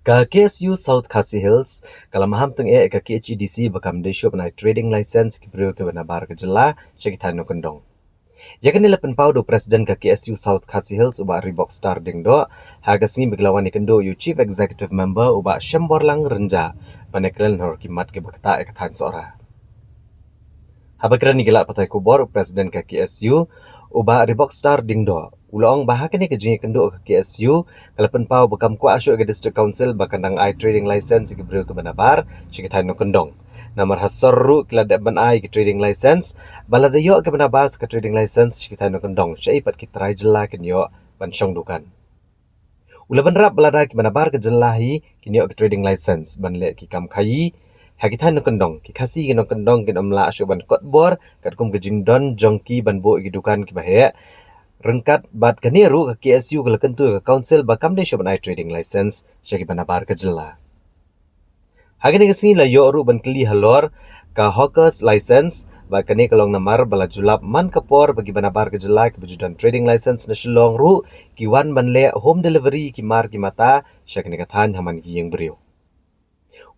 Ka KSU South Khasi Hills, kalau maham teng ka KHEDC bakam desyo panai trading license ki brio ke banabar ke jela syakitan no kendong. Ya kan nilapan pau do presiden ka KSU South Khasi Hills uba Reebok Star ding do, haga singi beglawan ni kendo yu chief executive member uba Shemborlang Renja, paneklen hor kimat ke bakta ekatan seorang. Habakran ni gelak patai kubor presiden ka KSU uba Reebok Star ding do. Ulong bahak ni kejingi kendo ke KSU kalapan pau bakam ku asyuk ke district council bakandang ai trading license ke brio ke banabar syikitan no kendong. Namar hasarru kila da ban ai ke trading license balada yo ke banabar ke trading license syikitan no kendong. Syaipat kita rai jela ken yo ban syong dukan. Ulaban rap balada ki banabar ke jelahi kini yo ke trading license ban le ki kam khayi hakitan no kendong ki khasi ki no kendong ki amla asyuk ban kot bor kat kum ke jingdon jongki ban bo ki dukan ki bahe rengkat bat kaniru ke KSU ke kentu ke council bakam de shoban ai trading license syaki banabar ke jela. Hagani ke sini la yo ru ban kli halor ka hawkers license ba kani kalong namar bala julap man kapor bagi banabar ke jela ke bejudan trading license na shilong ru ki wan ban le home delivery ki mar ki mata syaki ne kathan haman ki yang brio.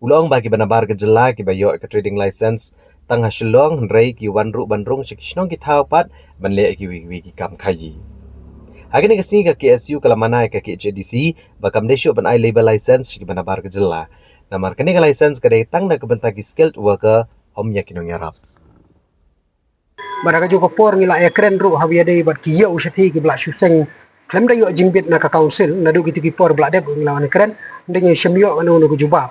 Ulong bagi banabar ke jela ki bayo ke trading license tang hasilong rei ki wan ru bandrung sikisnong ki thaupat ban le ki wi ki kam khayi. Hagani ke sini ke KSU kalamana ke KHDC bakam desyo ban ai label license ki banabar ke jela. Namar kani ke license ke tang na kebentagi skilled worker om yakinong yarap. Baraka jo por ngila ekren ru hawiya dei bat ki yo ushati ki bla shuseng klem da yo jingbit na ka council na du ki por bla deb ngila wan ekren ndenge shemyo anu no jubab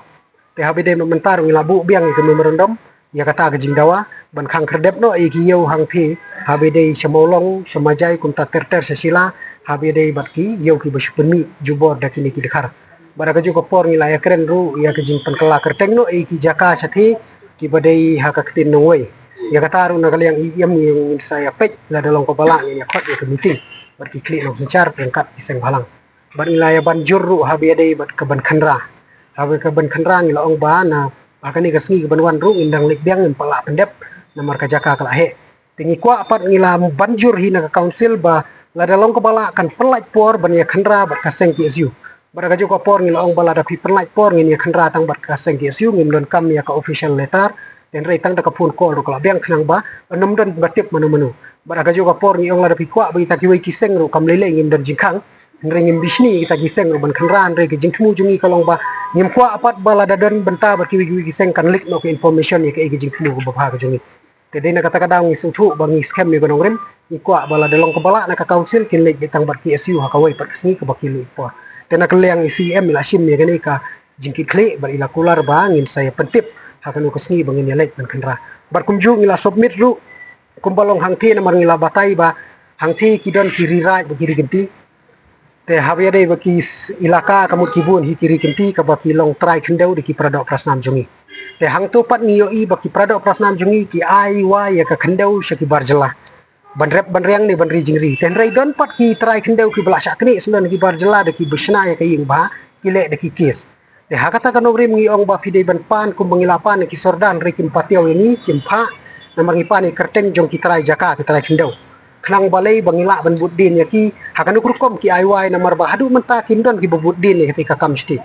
te habi dei mentar ngila bu biang ke memorandum ya kata ke jingdawa ban khang kredep no ki yo hang thi habi dei shemolong semajai kunta terter sesila habi dei bat ki yo ki bashpeni jubor da kini ki dekhar baraka jo por ngila ekren ru ya ke jing penkela kerteng no ki jaka sathi ki badai hakaktin no wei ya kataru na kaliang iyam yung saya pej la dalong kepala ni yakot ya meeting berki klik no hincar perangkat pisang balang ban ilaya ban jurru habi adai bat keban khandra habi keban khandra ngila ong ba na akani kasni keban wan ru indang lik biang in pala pendep namar kajaka kala he tingi kwa pat ngila banjur hina ka council ba la dalong kepala kan pelaj por ban ya khandra bat kaseng KSU baraga jo ko por ngila ong bala da pi pelaj por ngin ya khandra tang bat kaseng KSU ngim lon kam ya ka official letter dan rei tang da kapun call ro kala biang khnang ba nam dan batip manu baraga juga por ni ong la pi kwa bi ta ki wei kiseng ro kam lele ngim dan jingkhang rei ngim bisni kita kiseng ro ban khanran rei ke jingthmu jungi kalong ba ngim kwa apat bala da dan benta ba ki wei kiseng kan lik no ke information ye ke jingthmu go ba ka jungi te dei na kata kadang ni suthu bangi scam ni gonong rem ni kwa bala dalong kebala na ka council kin lek bitang bar KSU ha ka wei pat sni ke bakil por te na kaliang ICM la sim ye ke ka jingkit kle bar ila kular ba ngin saya pentip hakan ukasni bangin yalek ban kendra bar kumju ngila submit ru kumbalong hangti namar ngila batai ba hangti kidon kiri raj bagiri genti te habya dei baki ilaka kamut kibun hi kiri genti ka baki long try kendau di ki pradok prasnam jungi te hangtu pat ngiyo i baki pradok prasnam jungi ki ai wa ya ka kendau syaki barjela banrep banriang ni banri jingri ten rai don pat ki try kendau ki bala syakni selan ki barjela de ki besna ya ka ying ba ki le de ki kes te hakata kanogri ngi ong ba fide ban pan kum bangilapan ki sordan rekim patiaw ini kimpa namang ipan kerteng jong kitrai jaka kitrai kindau khnang balai bangila ban buddin yaki hakanu kurkom ki aiwai namar ba hadu menta kimdon ki buddin ni ketika kamsti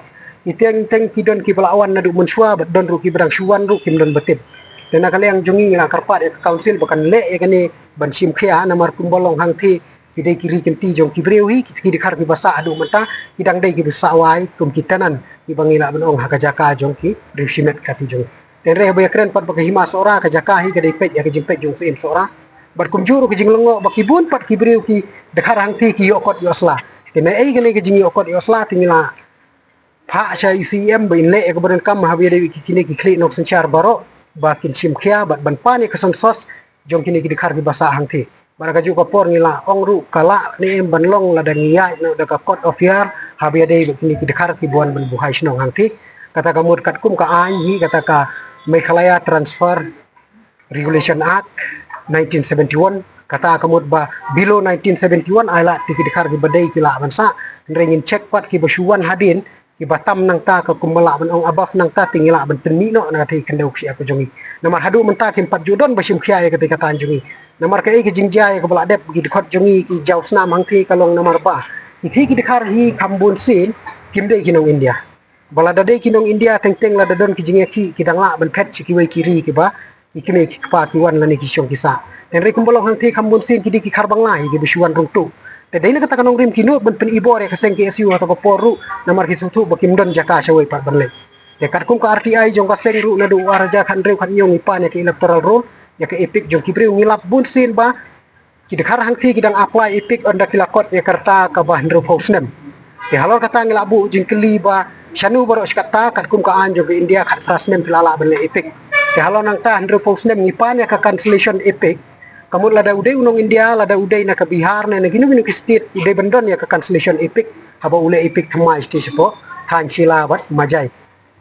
iteng teng kidon ki balawan nadu mensua don ru ki berang suwan ru kimdon betib dan kaliang jongi ngila karpat ya council bakan le ya kani ban sim khia namar kumbolong hangthi kidai kiri kenti jong ki brewi ki dikhar ki basa adu menta kidang dei ki basa wai kum kitanan ki bangila ban ong hakajaka jong ki resimet kasi jong tenre ba kren pat baka hima sora ka jaka hi ka dei pej ya ka jimpej jong sim sora bar kum juru ka jing lengo baki bun pat ki brew ki dekhar hang ti ki yokot yosla tene ei gane ka jingi yokot yosla tingila pha cha ICM ba inle ka badan kam habi dei ki kini ki klik nok senchar baro bakin sim khia bat ban pani ka son sos jong kini ki dekhar ki basa hang ti baraka juga por ngila ongru kala ni ban long la dan iya no da ka court of year habi dei kini ki dekhar ki buan ban buhai snong hang ti kata kamut kat kum ka an hi kata ka Meghalaya Transfer Regulation Act 1971 kata kamut ba below 1971 ala tiki dikhar ki badai kila bansa rengin check pat ki basuan hadin ki batam nang ta ka kumala ban ong abaf nang ta tingila ban penmino na ti kendau ki aku jongi namar hadu menta ki 4 judon basim khia ya ketika tan jongi namar ka ki jingja ya ka bala dep ki dikhot jongi ki jausna mangti kalong namar ba ki dikhar hi kambun sin kimdei ki nong India balada dei kinong India teng la dadon ki jingeki kidang la ban pet ki wei kiri ki ba ki kime ki pa ki wan la ni ki syong kisa ten re kumbolong hang te kambun sin ki di ki kharbang lai ki bisuan rung tu te dei la kata kanong rim kinu ban pen ibor ya kaseng ki SU atau poru namar ki sutu bakim don jaka shawai pat ban le ya kat kum ka RTI jong ka seng ru na du waraja kan reu kan yong ipan ya ki electoral roll ya ke epic jong ki breu ngilap bun sin ba ki dekhar hang ti kidang apply epic onda kilakot ya karta ka bah ndru posnem te halor kata ngilabu jingkeli ba shanu baro skata kat kum ka anjo ke India kat prasnem pilala bele epic te halor nang ta ndru posnem ngipan ya ka cancellation epic kamu lada udai unong India lada udai na ka Bihar na ginu ki state udai bendon ya ka cancellation epic haba ule epic thmai state po than sila bat majai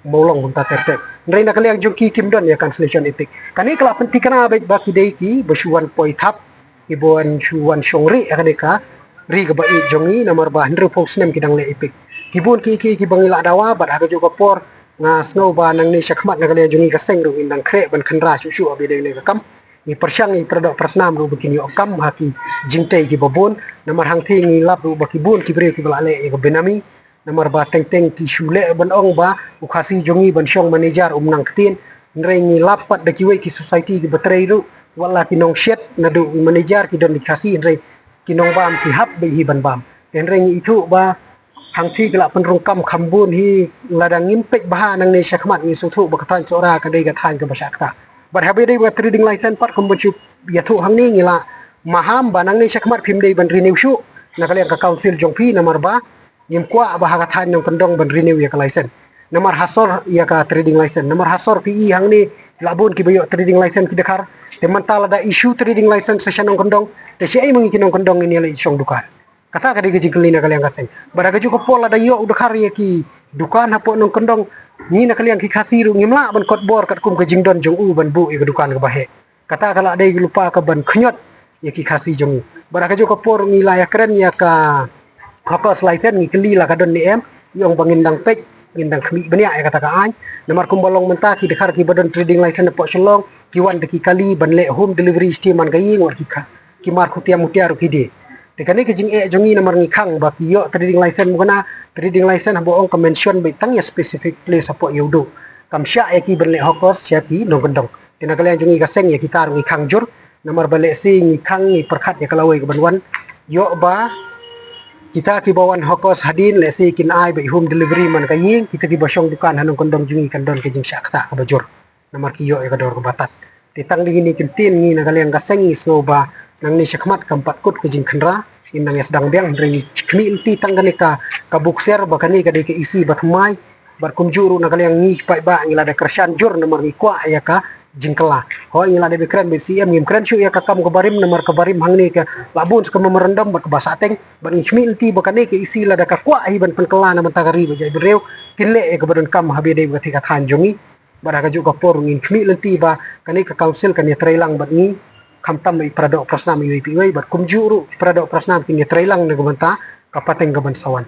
molong bunta tertep ndai na kaliang jungki kimdon ya cancellation epic kani kala penti kana baik baki dei ki basuan poithap ibuan suan syongri akadeka ri ga bai jongi nomor bah ndru posnem kidang le epic kibun ki bangila dawa bat aga juga por nga snow ba nang ni syakmat na kaliang jongi ka seng ru indang kre ban khandra su abi dei ne ka kam ni persyang ni produk persnam ru begini okam haki jingtai ki babon nomor hang thi ni lap ru bakibun ki bre ki balale ga benami nomor ba teng ki shule ban ong ba ukasi jongi ban syong manager umnang ketin nrei ni lapat da kiwei ki society ki batrei ru wala kinong shet na du manager ki don dikasi nrei kinong bam ki hap be hi ban bam nrei ni itu ba hang thi kala penrung kam khambun hi ladang impek baha nang ne syakmat ni sutu bakatan sora ka dei ga than ka basyakta bar habe dei ba trading license pat kombuchu ya thu hang ni ngila maham ba nang ne syakmat phim dei ban renew shu na kalian ka council jongpi nomor ba yim kwa ba ha than nong kendong ban renew ya ka license nomor hasor ya ka trading license nomor hasor PE hang ni labun ki bayo trading license ki dekar te mental ada issue trading license session nong kendong te si ai mangi kinong kendong ini le isong dukan kata ka digi jingkeli na kalian kaseng baraga ju ko pola da yo udakar ya ki dukan hapo nong kendong ni na kalian ki khasiru ngimla ban kot bor kat kum ke jingdon jong u ban bu ya dukan ka bahe kata kala dai lupa ka ban khnyot ya ki khasi jong baraga ju ko por ngila ya keren ya ka hakos license ngikeli la ka don ni em yong bangindang pek ngindang khmi bania ya kata ka an namar kumbolong menta ki dekar ki badon trading license po shalong ki wan de ki kali ban le home delivery steam man gayi ngor ki mar khutia mutia ru ki de tekane ke jing e jongi namar ngi khang ba ki yo trading license mugana trading license bo ong ka mention be tang ya specific place apo yodo kam sya ya ki ban le hakos sya ki no gendong tinakale jongi ka seng ya ki tar ngi khang jur namar bale si ngi khang ngi perkhat ya kalawai ka banwan yo ba kita ki bawan hokos hadin le si kin ai be home delivery man kayin kita ki basong dukan hanong kondong jungi kandon ke jing syakta ka bajur namar ki yo ya ka dor ka batat titang dingini kintin ngi na kaliang kaseng ngi ba nang ni syakmat kampat kut ke jing khandra inang ya sedang biang ring kmi inti tanggane ka bukser bakani ka de ke isi batmai bar kumjuru na kaliang ngi pai ba ngi lada kersan jur namar ni kwa ya ka jingkela ho ngi lada bekran be CM ngim kran syu ya ka kam ka barim namar ka barim hang ni ka labun ska memerendam bat ka basateng ban ngi kmi inti bakani ke isi lada ka kwa hi ban penkela na mentagari bajai bereu kinle e ka badon kam habi de ka tika than jongi baraka juga por ngin kmi lenti ba kani ka council kan ya trailang bat ngi kamtam mai prado prasnam UPI bat kumjuru prado prasnam kini trailang na gumanta kapateng gaban sawan